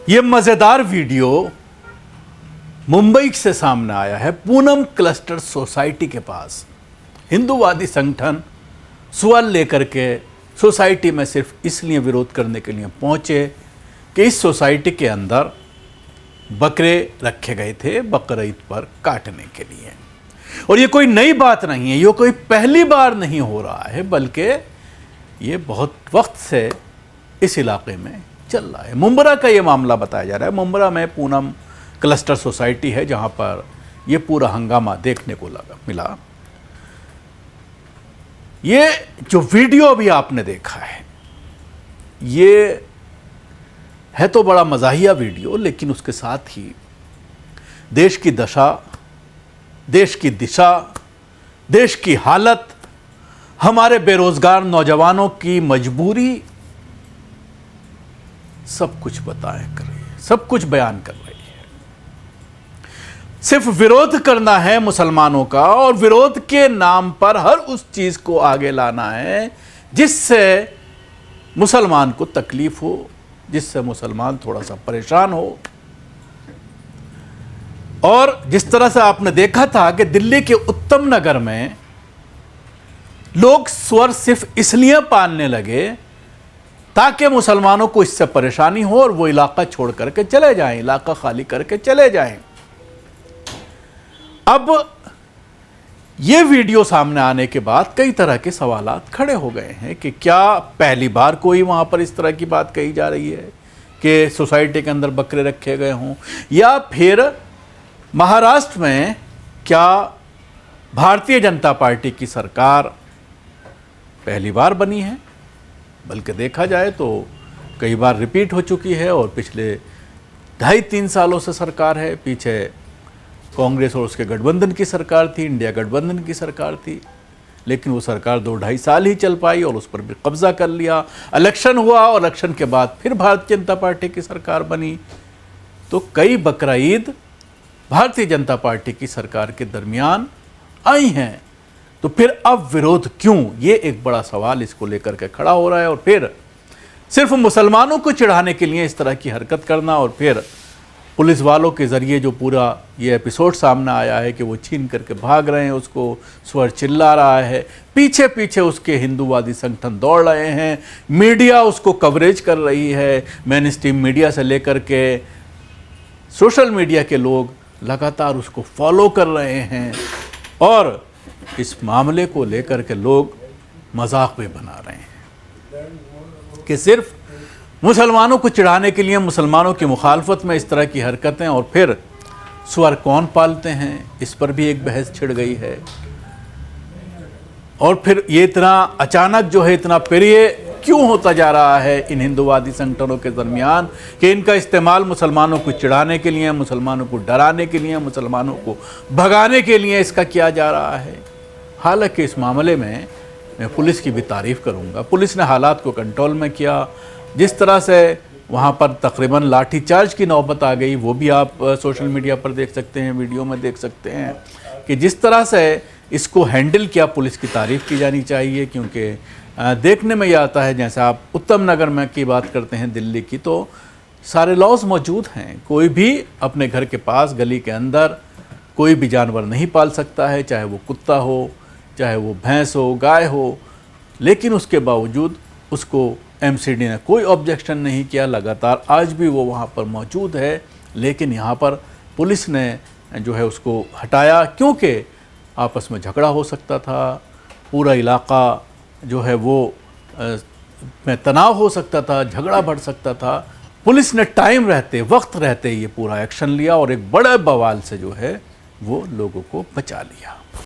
ये मज़ेदार वीडियो मुंबई से सामने आया है। पूनम क्लस्टर सोसाइटी के पास हिंदूवादी संगठन सुअल लेकर के सोसाइटी में सिर्फ इसलिए विरोध करने के लिए पहुंचे कि इस सोसाइटी के अंदर बकरे रखे गए थे बकरीद पर काटने के लिए। और ये कोई नई बात नहीं है, ये कोई पहली बार नहीं हो रहा है, बल्कि ये बहुत वक्त से इस इलाके में चल रहा है। मुंब्रा का ये मामला बताया जा रहा है। मुंब्रा में पूनम क्लस्टर सोसाइटी है जहाँ पर ये पूरा हंगामा देखने को मिला। ये जो वीडियो अभी आपने देखा है, ये है तो बड़ा मज़ाहिया वीडियो, लेकिन उसके साथ ही देश की दशा, देश की दिशा, देश की हालत, हमारे बेरोजगार नौजवानों की मजबूरी, सब कुछ बताया कर रही है, सब कुछ बयान कर रही है। सिर्फ विरोध करना है मुसलमानों का और विरोध के नाम पर हर उस चीज को आगे लाना है जिससे मुसलमान को तकलीफ हो, जिससे मुसलमान थोड़ा सा परेशान हो। और जिस तरह से आपने देखा था कि दिल्ली के उत्तम नगर में लोग स्वर सिर्फ इसलिए पालने लगे ताकि मुसलमानों को इससे परेशानी हो और वो इलाका छोड़ करके चले जाएं, इलाका खाली करके चले जाएं। अब ये वीडियो सामने आने के बाद कई तरह के सवालात खड़े हो गए हैं कि क्या पहली बार कोई वहाँ पर इस तरह की बात कही जा रही है कि सोसाइटी के अंदर बकरे रखे गए हों, या फिर महाराष्ट्र में क्या भारतीय जनता पार्टी की सरकार पहली बार बनी है, बल्कि देखा जाए तो कई बार रिपीट हो चुकी है और पिछले 2.5-3 सालों से सरकार है। पीछे कांग्रेस और उसके गठबंधन की सरकार थी, इंडिया गठबंधन की सरकार थी, लेकिन वो सरकार 2-2.5 साल ही चल पाई और उस पर भी कब्जा कर लिया। इलेक्शन हुआ और इलेक्शन के बाद फिर भारतीय जनता पार्टी की सरकार बनी, तो कई बकरा ईद भारतीय जनता पार्टी की सरकार के दरमियान आई हैं। तो फिर अब विरोध क्यों, ये एक बड़ा सवाल इसको लेकर के खड़ा हो रहा है। और फिर सिर्फ मुसलमानों को चिढ़ाने के लिए इस तरह की हरकत करना, और फिर पुलिस वालों के ज़रिए जो पूरा ये एपिसोड सामने आया है कि वो छीन करके भाग रहे हैं, उसको स्वर चिल्ला रहा है, पीछे पीछे उसके हिंदूवादी संगठन दौड़ रहे हैं, मीडिया उसको कवरेज कर रही है, मेन स्ट्रीम मीडिया से लेकर के सोशल मीडिया के लोग लगातार उसको फॉलो कर रहे हैं, और इस मामले को लेकर के लोग मजाक भी बना रहे हैं कि सिर्फ मुसलमानों को चिढ़ाने के लिए, मुसलमानों की मुखालफत में इस तरह की हरकतें, और फिर स्वर कौन पालते हैं, इस पर भी एक बहस छिड़ गई है। और फिर ये इतना अचानक जो है, इतना प्रिय क्यों होता जा रहा है इन हिंदूवादी संगठनों के दरमियान कि इनका इस्तेमाल मुसलमानों को चिढ़ाने के लिए, मुसलमानों को डराने के लिए, मुसलमानों को भगाने के लिए इसका किया जा रहा है। हालांकि इस मामले में मैं पुलिस की भी तारीफ़ करूंगा। पुलिस ने हालात को कंट्रोल में किया। जिस तरह से वहाँ पर तकरीबन लाठीचार्ज की नौबत आ गई, वो भी आप सोशल मीडिया पर देख सकते हैं, वीडियो में देख सकते हैं कि जिस तरह से इसको हैंडल किया, पुलिस की तारीफ़ की जानी चाहिए। क्योंकि देखने में यह आता है, जैसे आप उत्तम नगर में की बात करते हैं दिल्ली की, तो सारे लॉज मौजूद हैं। कोई भी अपने घर के पास गली के अंदर कोई भी जानवर नहीं पाल सकता है, चाहे वो कुत्ता हो, चाहे वो भैंस हो, गाय हो, लेकिन उसके बावजूद उसको एमसीडी ने कोई ऑब्जेक्शन नहीं किया। लगातार आज भी वो वहाँ पर मौजूद है, लेकिन यहाँ पर पुलिस ने जो है उसको हटाया क्योंकि आपस में झगड़ा हो सकता था, पूरा इलाका जो है वो में तनाव हो सकता था, झगड़ा बढ़ सकता था। पुलिस ने टाइम रहते, वक्त रहते ये पूरा एक्शन लिया और एक बड़े बवाल से जो है वो लोगों को बचा लिया।